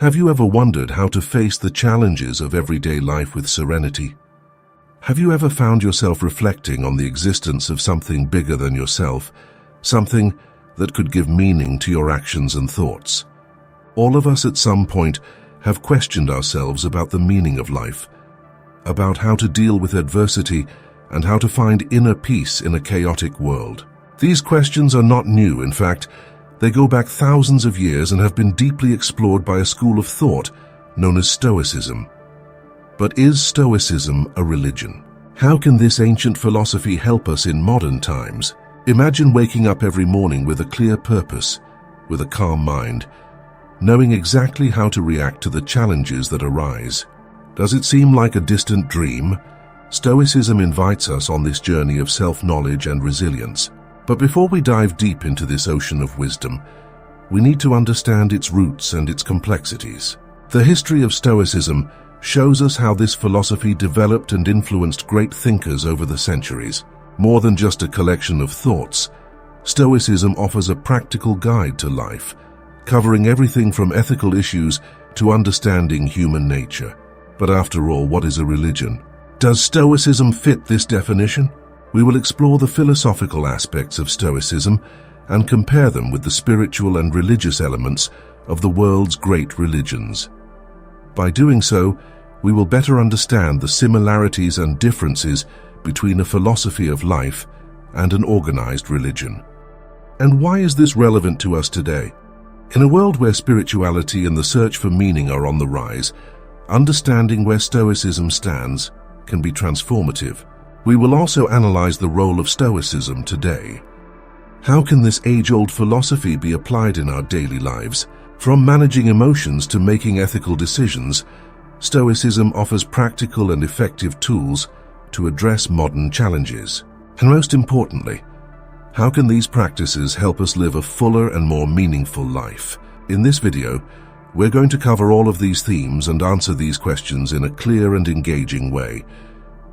Have you ever wondered how to face the challenges of everyday life with serenity? Have you ever found yourself reflecting on the existence of something bigger than yourself, something that could give meaning to your actions and thoughts? All of us at some point have questioned ourselves about the meaning of life, about how to deal with adversity and how to find inner peace in a chaotic world. These questions are not new. In fact, they go back thousands of years and have been deeply explored by a school of thought known as Stoicism. But is Stoicism a religion? How can this ancient philosophy help us in modern times? Imagine waking up every morning with a clear purpose, with a calm mind, knowing exactly how to react to the challenges that arise. Does it seem like a distant dream? Stoicism invites us on this journey of self-knowledge and resilience. But before we dive deep into this ocean of wisdom, we need to understand its roots and its complexities. The history of Stoicism shows us how this philosophy developed and influenced great thinkers over the centuries. More than just a collection of thoughts, Stoicism offers a practical guide to life, covering everything from ethical issues to understanding human nature. But after all, what is a religion? Does Stoicism fit this definition? We will explore the philosophical aspects of Stoicism and compare them with the spiritual and religious elements of the world's great religions. By doing so, we will better understand the similarities and differences between a philosophy of life and an organized religion. And why is this relevant to us today? In a world where spirituality and the search for meaning are on the rise, understanding where Stoicism stands can be transformative. We will also analyze the role of Stoicism today. How can this age-old philosophy be applied in our daily lives? From managing emotions to making ethical decisions, Stoicism offers practical and effective tools to address modern challenges. And most importantly, how can these practices help us live a fuller and more meaningful life? In this video, we're going to cover all of these themes and answer these questions in a clear and engaging way.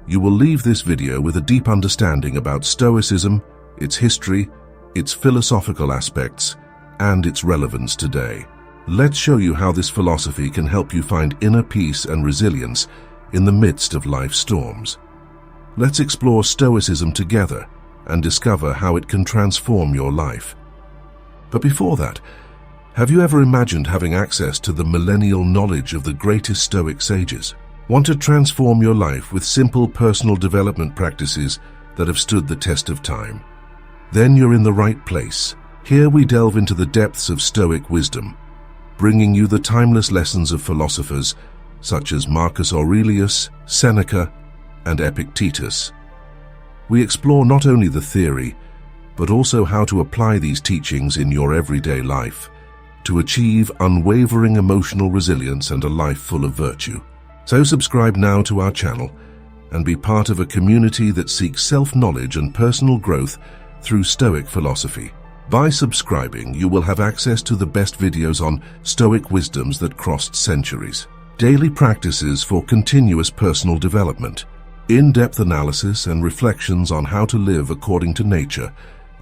You will leave this video with a deep understanding about Stoicism, its history, its philosophical aspects, and its relevance today. Let's show you how this philosophy can help you find inner peace and resilience in the midst of life's storms. Let's explore Stoicism together and discover how it can transform your life. But before that, have you ever imagined having access to the millennial knowledge of the greatest Stoic sages? Want to transform your life with simple personal development practices that have stood the test of time? Then you're in the right place. Here we delve into the depths of Stoic wisdom, bringing you the timeless lessons of philosophers such as Marcus Aurelius, Seneca, and Epictetus. We explore not only the theory, but also how to apply these teachings in your everyday life to achieve unwavering emotional resilience and a life full of virtue. So subscribe now to our channel and be part of a community that seeks self-knowledge and personal growth through Stoic philosophy. By subscribing, you will have access to the best videos on Stoic wisdoms that crossed centuries, daily practices for continuous personal development, in-depth analysis and reflections on how to live according to nature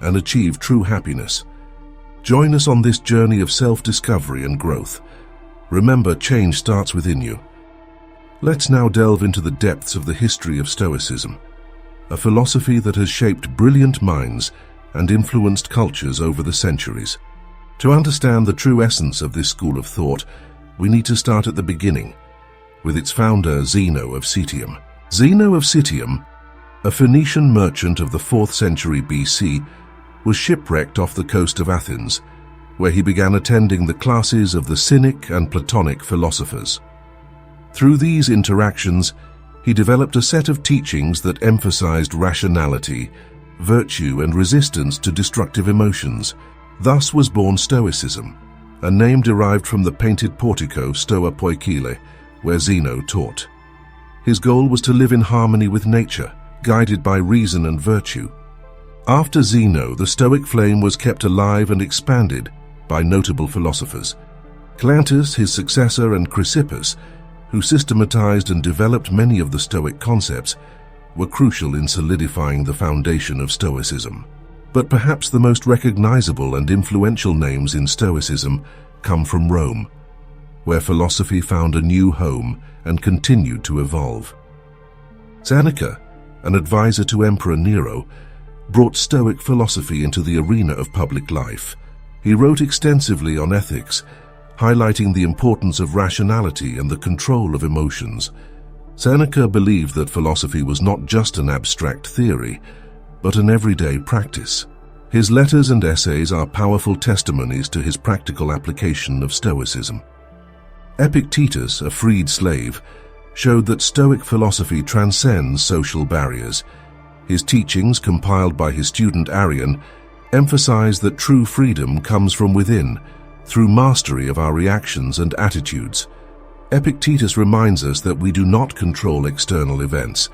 and achieve true happiness. Join us on this journey of self-discovery and growth. Remember, change starts within you. Let's now delve into the depths of the history of Stoicism, a philosophy that has shaped brilliant minds and influenced cultures over the centuries. To understand the true essence of this school of thought, we need to start at the beginning, with its founder Zeno of Citium. Zeno of Citium, a Phoenician merchant of the 4th century BC, was shipwrecked off the coast of Athens, where he began attending the classes of the Cynic and Platonic philosophers. Through these interactions, he developed a set of teachings that emphasized rationality, virtue, and resistance to destructive emotions. Thus was born Stoicism, a name derived from the painted portico Stoa Poikile, where Zeno taught. His goal was to live in harmony with nature, guided by reason and virtue. After Zeno, the Stoic flame was kept alive and expanded by notable philosophers. Cleanthes, his successor, and Chrysippus, who systematized and developed many of the Stoic concepts, were crucial in solidifying the foundation of Stoicism. But perhaps the most recognizable and influential names in Stoicism come from Rome, where philosophy found a new home and continued to evolve. Seneca, an advisor to Emperor Nero, brought Stoic philosophy into the arena of public life. He wrote extensively on ethics, highlighting the importance of rationality and the control of emotions. Seneca believed that philosophy was not just an abstract theory, but an everyday practice. His letters and essays are powerful testimonies to his practical application of Stoicism. Epictetus, a freed slave, showed that Stoic philosophy transcends social barriers. His teachings, compiled by his student Arrian, emphasize that true freedom comes from within, through mastery of our reactions and attitudes. Epictetus reminds us that we do not control external events,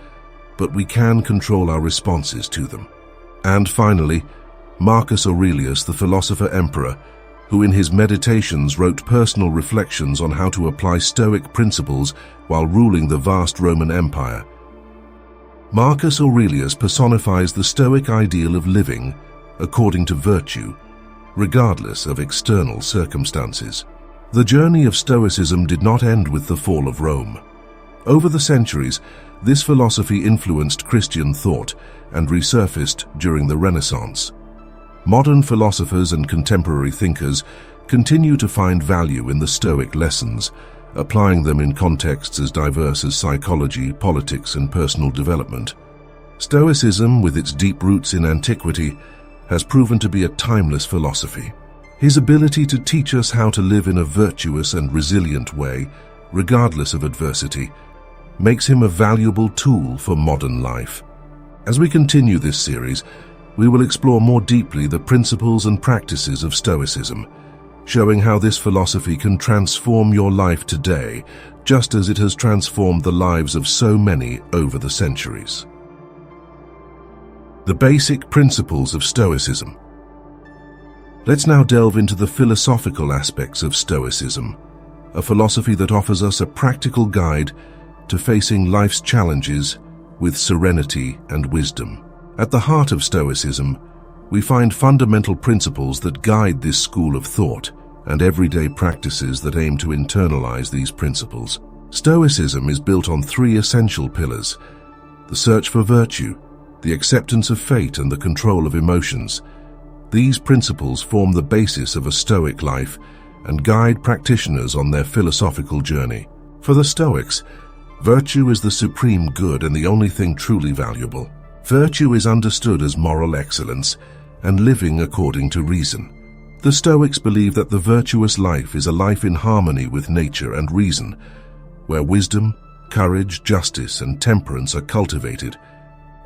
but we can control our responses to them. And finally, Marcus Aurelius, the philosopher-emperor, who in his meditations wrote personal reflections on how to apply Stoic principles while ruling the vast Roman Empire. Marcus Aurelius personifies the Stoic ideal of living according to virtue, regardless of external circumstances. The journey of Stoicism did not end with the fall of Rome. Over the centuries, this philosophy influenced Christian thought and resurfaced during the Renaissance. Modern philosophers and contemporary thinkers continue to find value in the Stoic lessons, applying them in contexts as diverse as psychology, politics, and personal development. Stoicism, with its deep roots in antiquity, has proven to be a timeless philosophy. His ability to teach us how to live in a virtuous and resilient way, regardless of adversity, makes him a valuable tool for modern life. As we continue this series, we will explore more deeply the principles and practices of Stoicism, showing how this philosophy can transform your life today, just as it has transformed the lives of so many over the centuries. The basic principles of Stoicism. Let's now delve into the philosophical aspects of Stoicism, a philosophy that offers us a practical guide to facing life's challenges with serenity and wisdom. At the heart of Stoicism, we find fundamental principles that guide this school of thought and everyday practices that aim to internalize these principles. Stoicism is built on three essential pillars: the search for virtue, the acceptance of fate, and the control of emotions. These principles form the basis of a Stoic life and guide practitioners on their philosophical journey. For the Stoics, virtue is the supreme good and the only thing truly valuable. Virtue is understood as moral excellence and living according to reason. The Stoics believe that the virtuous life is a life in harmony with nature and reason, where wisdom, courage, justice, and temperance are cultivated.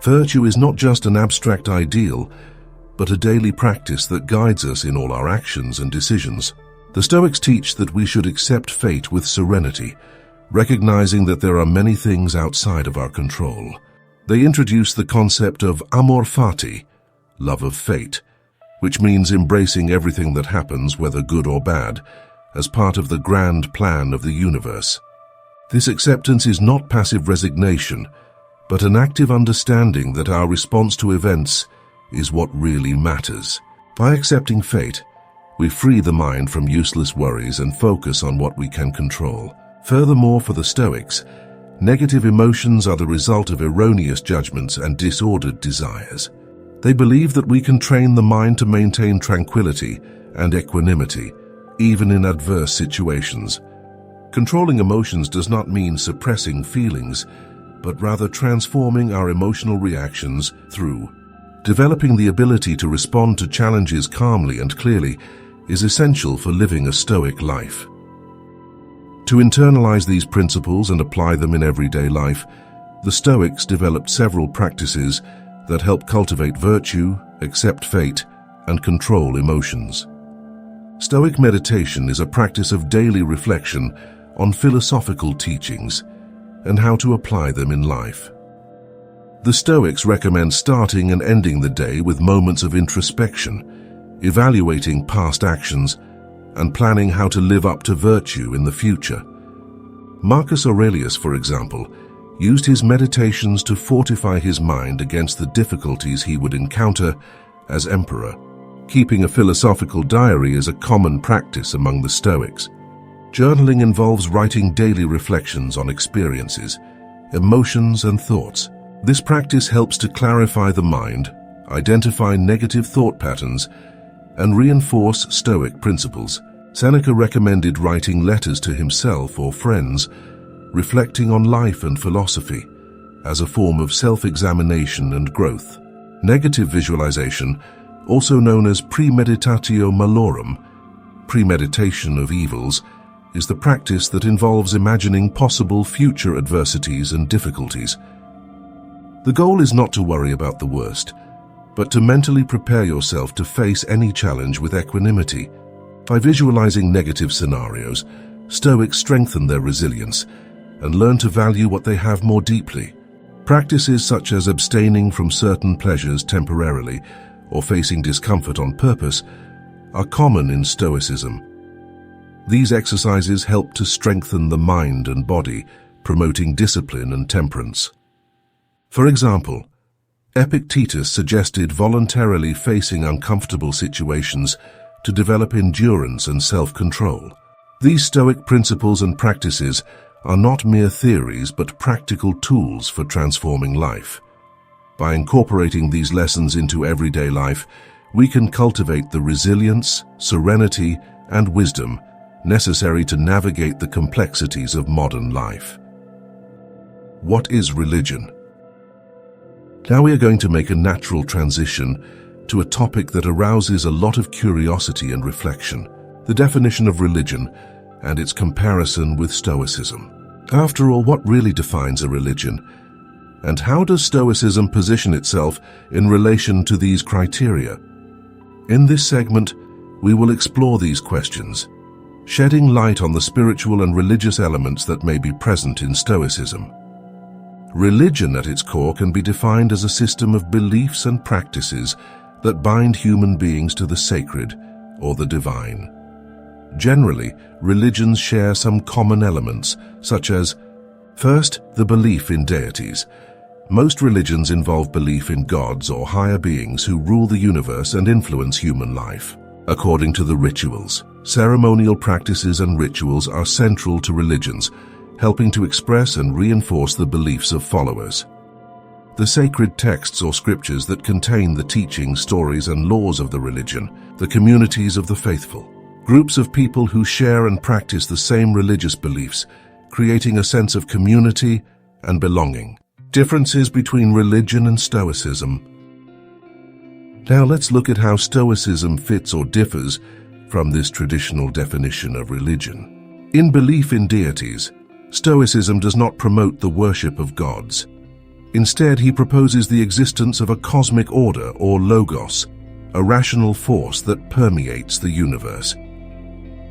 Virtue is not just an abstract ideal, but a daily practice that guides us in all our actions and decisions. The Stoics teach that we should accept fate with serenity, recognizing that there are many things outside of our control. They introduce the concept of amor fati, love of fate, which means embracing everything that happens, whether good or bad, as part of the grand plan of the universe. This acceptance is not passive resignation, but an active understanding that our response to events is what really matters. By accepting fate, we free the mind from useless worries and focus on what we can control. Furthermore, for the Stoics, negative emotions are the result of erroneous judgments and disordered desires. They believe that we can train the mind to maintain tranquility and equanimity, even in adverse situations. Controlling emotions does not mean suppressing feelings, but rather transforming our emotional reactions through. Developing the ability to respond to challenges calmly and clearly is essential for living a Stoic life. To internalize these principles and apply them in everyday life, the Stoics developed several practices that help cultivate virtue, accept fate, and control emotions. Stoic meditation is a practice of daily reflection on philosophical teachings and how to apply them in life. The Stoics recommend starting and ending the day with moments of introspection, evaluating past actions, and planning how to live up to virtue in the future. Marcus Aurelius, for example, used his meditations to fortify his mind against the difficulties he would encounter as emperor. Keeping a philosophical diary is a common practice among the Stoics. Journaling involves writing daily reflections on experiences, emotions, and thoughts. This practice helps to clarify the mind, identify negative thought patterns, and reinforce Stoic principles. Seneca recommended writing letters to himself or friends, reflecting on life and philosophy, as a form of self-examination and growth. Negative visualization, also known as premeditatio malorum, premeditation of evils, is the practice that involves imagining possible future adversities and difficulties. The goal is not to worry about the worst, but to mentally prepare yourself to face any challenge with equanimity. By visualizing negative scenarios, Stoics strengthen their resilience and learn to value what they have more deeply. Practices such as abstaining from certain pleasures temporarily or facing discomfort on purpose are common in Stoicism. These exercises help to strengthen the mind and body, promoting discipline and temperance. For example, Epictetus suggested voluntarily facing uncomfortable situations to develop endurance and self-control. These Stoic principles and practices are not mere theories but practical tools for transforming life. By incorporating these lessons into everyday life, we can cultivate the resilience, serenity, and wisdom necessary to navigate the complexities of modern life. What is religion? Now we are going to make a natural transition to a topic that arouses a lot of curiosity and reflection: the definition of religion and its comparison with Stoicism. After all, what really defines a religion? And how does Stoicism position itself in relation to these criteria? In this segment, we will explore these questions, shedding light on the spiritual and religious elements that may be present in Stoicism. Religion at its core can be defined as a system of beliefs and practices that bind human beings to the sacred or the divine. Generally, religions share some common elements, such as, first, the belief in deities. Most religions involve belief in gods or higher beings who rule the universe and influence human life. According to the rituals, ceremonial practices and rituals are central to religions, helping to express and reinforce the beliefs of followers. The sacred texts or scriptures that contain the teachings, stories, and laws of the religion, the communities of the faithful. Groups of people who share and practice the same religious beliefs, creating a sense of community and belonging. Differences between religion and Stoicism. Now let's look at how Stoicism fits or differs from this traditional definition of religion. In belief in deities, Stoicism does not promote the worship of gods. Instead, he proposes the existence of a cosmic order or logos, a rational force that permeates the universe.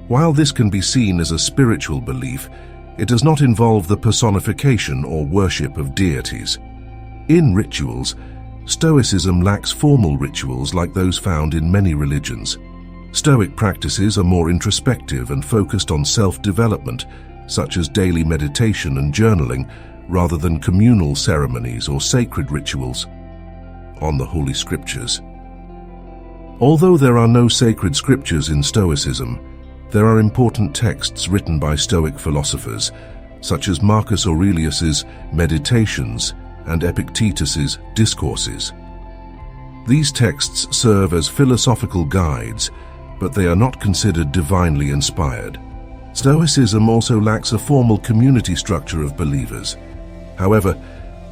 While this can be seen as a spiritual belief, it does not involve the personification or worship of deities. In rituals, Stoicism lacks formal rituals like those found in many religions. Stoic practices are more introspective and focused on self-development, such as daily meditation and journaling, rather than communal ceremonies or sacred rituals. On the Holy Scriptures. Although there are no sacred scriptures in Stoicism, there are important texts written by Stoic philosophers, such as Marcus Aurelius's Meditations and Epictetus's Discourses. These texts serve as philosophical guides, but they are not considered divinely inspired. Stoicism also lacks a formal community structure of believers. However,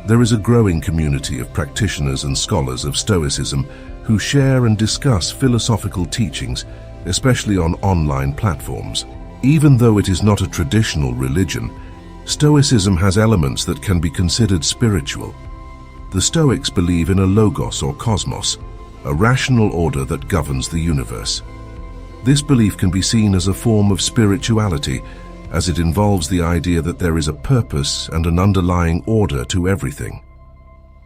there is a growing community of practitioners and scholars of Stoicism who share and discuss philosophical teachings, especially on online platforms. Even though it is not a traditional religion, Stoicism has elements that can be considered spiritual. The Stoics believe in a logos or cosmos, a rational order that governs the universe. This belief can be seen as a form of spirituality, as it involves the idea that there is a purpose and an underlying order to everything.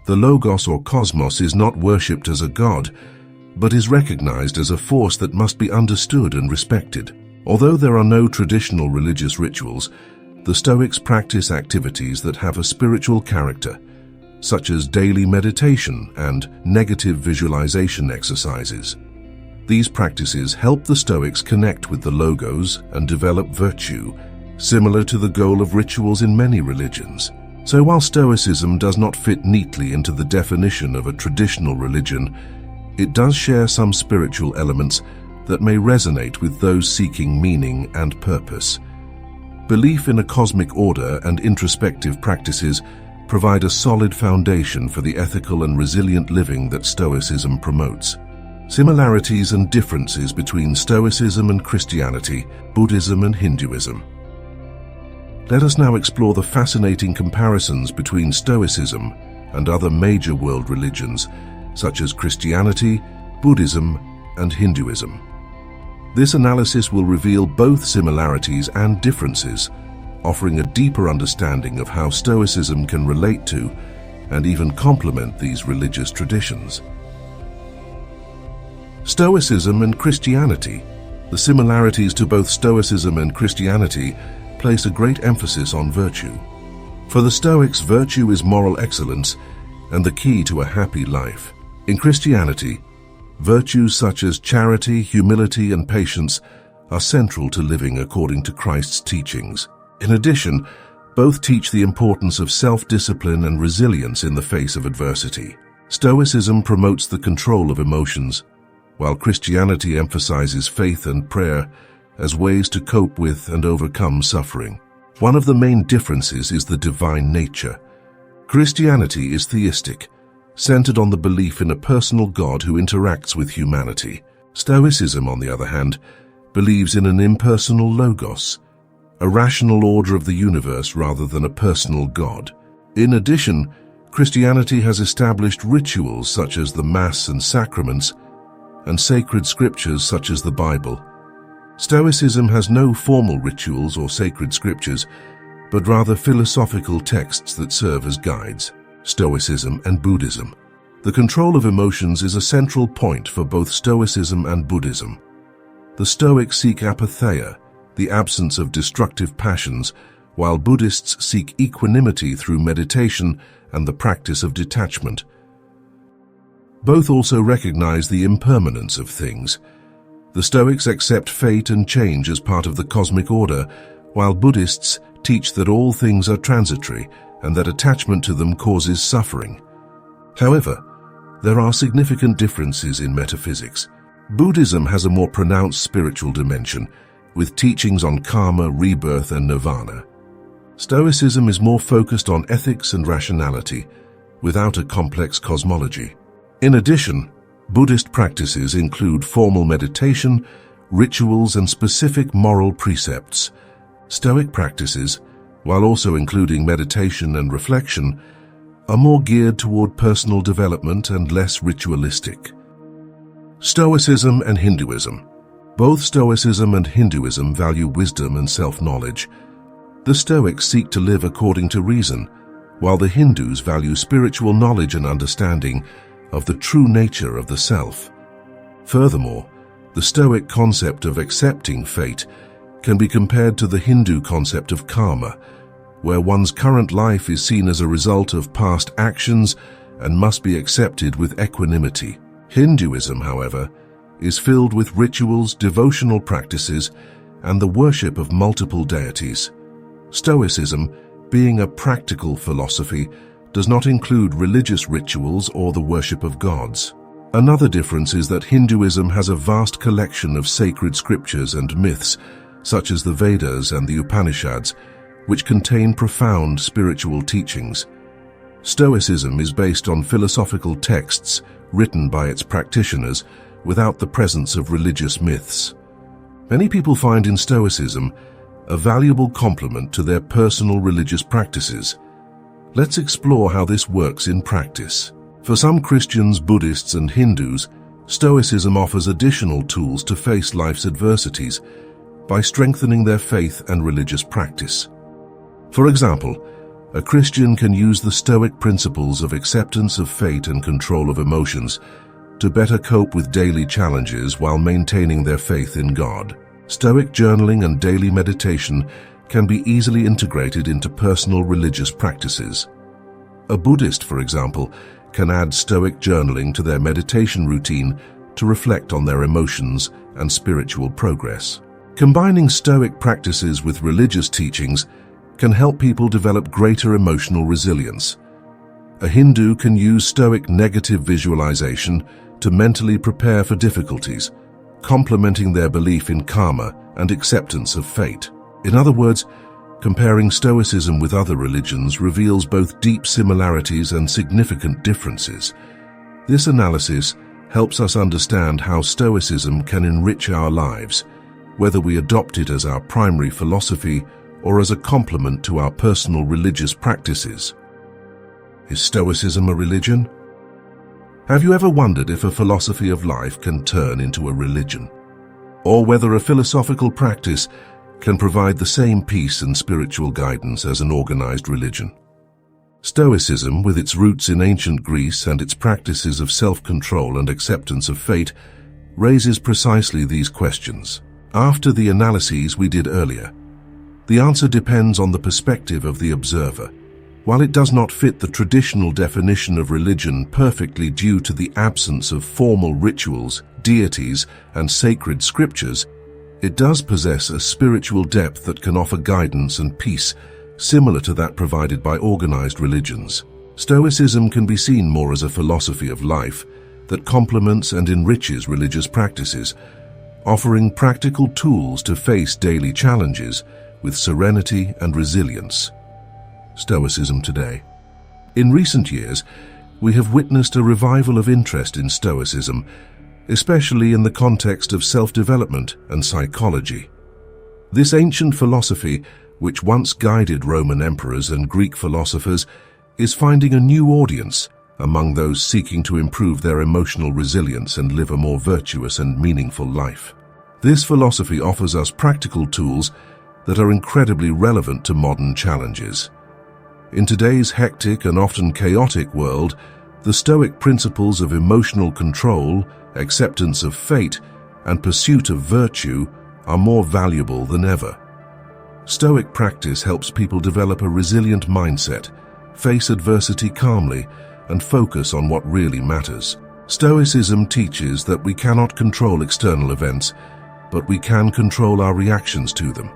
The logos or cosmos is not worshipped as a god, but is recognized as a force that must be understood and respected. Although there are no traditional religious rituals, the Stoics practice activities that have a spiritual character, such as daily meditation and negative visualization exercises. These practices help the Stoics connect with the logos and develop virtue, similar to the goal of rituals in many religions. So while Stoicism does not fit neatly into the definition of a traditional religion, it does share some spiritual elements that may resonate with those seeking meaning and purpose. Belief in a cosmic order and introspective practices provide a solid foundation for the ethical and resilient living that Stoicism promotes. Similarities and differences between Stoicism and Christianity, Buddhism and Hinduism. Let us now explore the fascinating comparisons between Stoicism and other major world religions, such as Christianity, Buddhism, and Hinduism. This analysis will reveal both similarities and differences, offering a deeper understanding of how Stoicism can relate to and even complement these religious traditions. Stoicism and Christianity. The similarities to both Stoicism and Christianity place a great emphasis on virtue. For the Stoics, virtue is moral excellence and the key to a happy life. In Christianity, virtues such as charity, humility, and patience are central to living according to Christ's teachings. In addition, both teach the importance of self-discipline and resilience in the face of adversity. Stoicism promotes the control of emotions, while Christianity emphasizes faith and prayer as ways to cope with and overcome suffering. One of the main differences is the divine nature. Christianity is theistic, centered on the belief in a personal God who interacts with humanity. Stoicism, on the other hand, believes in an impersonal logos, a rational order of the universe rather than a personal God. In addition, Christianity has established rituals such as the Mass and sacraments, and sacred scriptures such as the Bible. Stoicism has no formal rituals or sacred scriptures, but rather philosophical texts that serve as guides. Stoicism and Buddhism. The control of emotions is a central point for both Stoicism and Buddhism. The Stoics seek apatheia, the absence of destructive passions, while Buddhists seek equanimity through meditation and the practice of detachment. Both also recognize the impermanence of things. The Stoics accept fate and change as part of the cosmic order, while Buddhists teach that all things are transitory and that attachment to them causes suffering. However, there are significant differences in metaphysics. Buddhism has a more pronounced spiritual dimension, with teachings on karma, rebirth, and nirvana. Stoicism is more focused on ethics and rationality, without a complex cosmology. In addition, Buddhist practices include formal meditation, rituals, and specific moral precepts. Stoic practices, while also including meditation and reflection, are more geared toward personal development and less ritualistic. Stoicism and Hinduism. Both Stoicism and Hinduism value wisdom and self-knowledge. The Stoics seek to live according to reason, while the Hindus value spiritual knowledge and understanding of the true nature of the self. Furthermore, the Stoic concept of accepting fate can be compared to the Hindu concept of karma, where one's current life is seen as a result of past actions and must be accepted with equanimity. Hinduism, however, is filled with rituals, devotional practices, and the worship of multiple deities. Stoicism, being a practical philosophy, does not include religious rituals or the worship of gods. Another difference is that Hinduism has a vast collection of sacred scriptures and myths, such as the Vedas and the Upanishads, which contain profound spiritual teachings. Stoicism is based on philosophical texts written by its practitioners without the presence of religious myths. Many people find in Stoicism a valuable complement to their personal religious practices. Let's explore how this works in practice. For some Christians, Buddhists, and Hindus, Stoicism offers additional tools to face life's adversities by strengthening their faith and religious practice. For example, a Christian can use the Stoic principles of acceptance of fate and control of emotions to better cope with daily challenges while maintaining their faith in God. Stoic journaling and daily meditation can be easily integrated into personal religious practices. A Buddhist, for example, can add Stoic journaling to their meditation routine to reflect on their emotions and spiritual progress. Combining Stoic practices with religious teachings can help people develop greater emotional resilience. A Hindu can use Stoic negative visualization to mentally prepare for difficulties, complementing their belief in karma and acceptance of fate. In other words, comparing Stoicism with other religions reveals both deep similarities and significant differences. This analysis helps us understand how Stoicism can enrich our lives, whether we adopt it as our primary philosophy or as a complement to our personal religious practices. Is Stoicism a religion? Have you ever wondered if a philosophy of life can turn into a religion? Or whether a philosophical practice can provide the same peace and spiritual guidance as an organized religion? Stoicism, with its roots in ancient Greece and its practices of self-control and acceptance of fate, raises precisely these questions. After the analyses we did earlier, the answer depends on the perspective of the observer. While it does not fit the traditional definition of religion perfectly due to the absence of formal rituals, deities, and sacred scriptures, it does possess a spiritual depth that can offer guidance and peace, similar to that provided by organized religions. Stoicism can be seen more as a philosophy of life that complements and enriches religious practices, offering practical tools to face daily challenges with serenity and resilience. Stoicism today. In recent years, we have witnessed a revival of interest in Stoicism, especially in the context of self-development and psychology. This ancient philosophy, which once guided Roman emperors and Greek philosophers, is finding a new audience among those seeking to improve their emotional resilience and live a more virtuous and meaningful life. This philosophy offers us practical tools that are incredibly relevant to modern challenges. In today's hectic and often chaotic world, the Stoic principles of emotional control, acceptance of fate, and pursuit of virtue are more valuable than ever. Stoic practice helps people develop a resilient mindset, face adversity calmly, and focus on what really matters. Stoicism teaches that we cannot control external events, but we can control our reactions to them.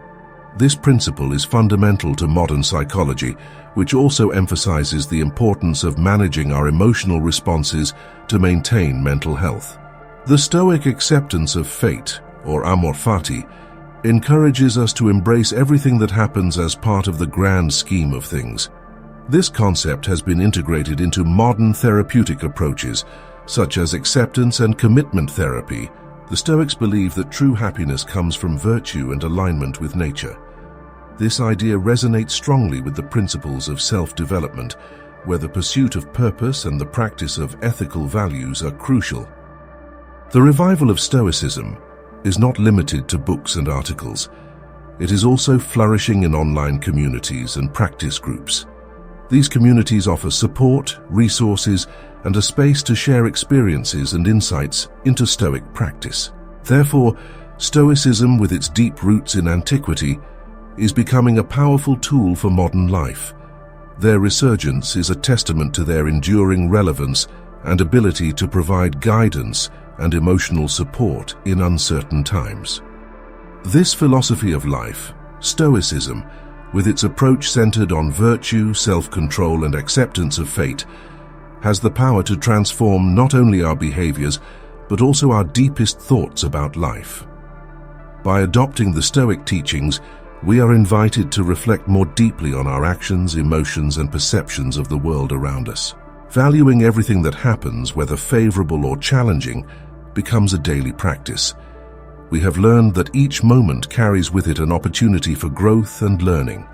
This principle is fundamental to modern psychology, which also emphasizes the importance of managing our emotional responses to maintain mental health. The Stoic acceptance of fate, or amor fati, encourages us to embrace everything that happens as part of the grand scheme of things. This concept has been integrated into modern therapeutic approaches, such as acceptance and commitment therapy. The Stoics believe that true happiness comes from virtue and alignment with nature. This idea resonates strongly with the principles of self-development, where the pursuit of purpose and the practice of ethical values are crucial. The revival of Stoicism is not limited to books and articles. It is also flourishing in online communities and practice groups. These communities offer support, resources, and a space to share experiences and insights into Stoic practice. Therefore, Stoicism, with its deep roots in antiquity, is becoming a powerful tool for modern life. Their resurgence is a testament to their enduring relevance and ability to provide guidance and emotional support in uncertain times. This philosophy of life, Stoicism, with its approach centered on virtue, self-control, and acceptance of fate, has the power to transform not only our behaviors, but also our deepest thoughts about life. By adopting the Stoic teachings, we are invited to reflect more deeply on our actions, emotions, and perceptions of the world around us. Valuing everything that happens, whether favorable or challenging, becomes a daily practice. We have learned that each moment carries with it an opportunity for growth and learning.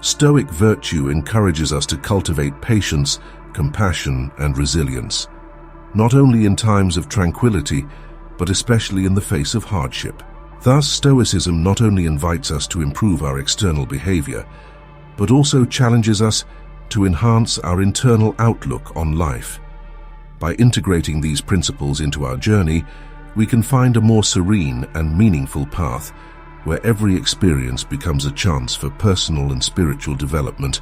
Stoic virtue encourages us to cultivate patience, compassion, and resilience, not only in times of tranquility, but especially in the face of hardship. Thus, Stoicism not only invites us to improve our external behavior, but also challenges us to enhance our internal outlook on life. By integrating these principles into our journey, we can find a more serene and meaningful path where every experience becomes a chance for personal and spiritual development.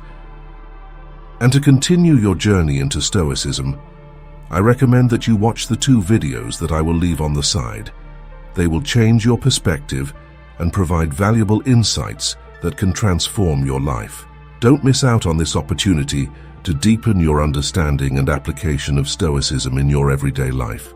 And to continue your journey into Stoicism, I recommend that you watch the 2 videos that I will leave on the side. They will change your perspective and provide valuable insights that can transform your life. Don't miss out on this opportunity to deepen your understanding and application of Stoicism in your everyday life.